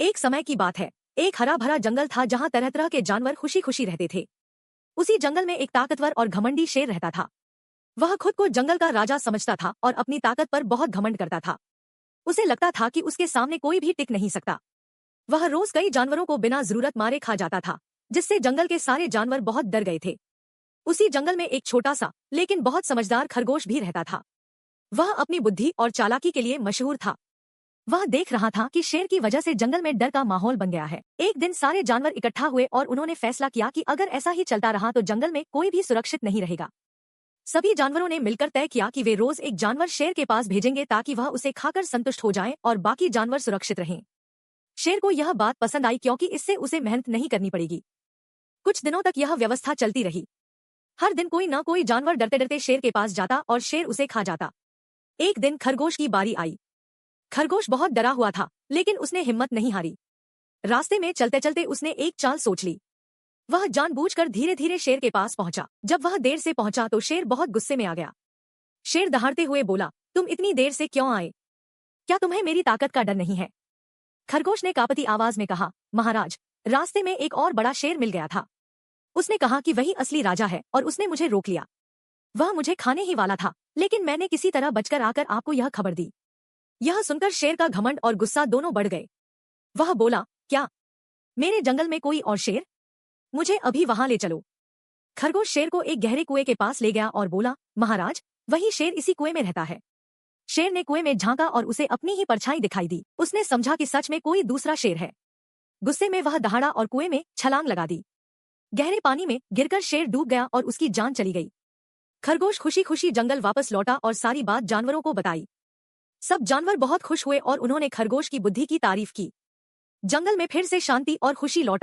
एक समय की बात है। एक हरा भरा जंगल था जहाँ तरह तरह के जानवर खुशी खुशी रहते थे। उसी जंगल में एक ताकतवर और घमंडी शेर रहता था। वह खुद को जंगल का राजा समझता था और अपनी ताकत पर बहुत घमंड करता था। उसे लगता था कि उसके सामने कोई भी टिक नहीं सकता। वह रोज कई जानवरों को बिना जरूरत मारे खा जाता था, जिससे जंगल के सारे जानवर बहुत डर गए थे। उसी जंगल में एक छोटा सा लेकिन बहुत समझदार खरगोश भी रहता था। वह अपनी बुद्धि और चालाकी के लिए मशहूर था। वह देख रहा था कि शेर की वजह से जंगल में डर का माहौल बन गया है। एक दिन सारे जानवर इकट्ठा हुए और उन्होंने फैसला किया कि अगर ऐसा ही चलता रहा तो जंगल में कोई भी सुरक्षित नहीं रहेगा। सभी जानवरों ने मिलकर तय किया कि वे रोज एक जानवर शेर के पास भेजेंगे ताकि वह उसे खाकर संतुष्ट हो जाए और बाकी जानवर सुरक्षित रहें। शेर को यह बात पसंद आई क्योंकि इससे उसे मेहनत नहीं करनी पड़ेगी। कुछ दिनों तक यह व्यवस्था चलती रही। हर दिन कोई न कोई जानवर डरते डरते शेर के पास जाता और शेर उसे खा जाता। एक दिन खरगोश की बारी आई। खरगोश बहुत डरा हुआ था, लेकिन उसने हिम्मत नहीं हारी। रास्ते में चलते चलते उसने एक चाल सोच ली। वह जानबूझकर धीरे धीरे शेर के पास पहुंचा। जब वह देर से पहुंचा तो शेर बहुत गुस्से में आ गया। शेर दहाड़ते हुए बोला, तुम इतनी देर से क्यों आए? क्या तुम्हें मेरी ताकत का डर नहीं है? खरगोश ने कांपती आवाज में कहा, महाराज, रास्ते में एक और बड़ा शेर मिल गया था। उसने कहा कि वही असली राजा है और उसने मुझे रोक लिया। वह मुझे खाने ही वाला था, लेकिन मैंने किसी तरह बचकर आकर आपको यह खबर दी। यह सुनकर शेर का घमंड और गुस्सा दोनों बढ़ गए। वह बोला, क्या मेरे जंगल में कोई और शेर? मुझे अभी वहां ले चलो। खरगोश शेर को एक गहरे कुएं के पास ले गया और बोला, महाराज, वही शेर इसी कुएं में रहता है। शेर ने कुएं में झांका और उसे अपनी ही परछाई दिखाई दी। उसने समझा कि सच में कोई दूसरा शेर है। गुस्से में वह दहाड़ा और कुएं में छलांग लगा दी। गहरे पानी में गिरकर शेर डूब गया और उसकी जान चली गई। खरगोश खुशी खुशी जंगल वापस लौटा और सारी बात जानवरों को बताई। सब जानवर बहुत खुश हुए और उन्होंने खरगोश की बुद्धि की तारीफ की। जंगल में फिर से शांति और खुशी लौट आई।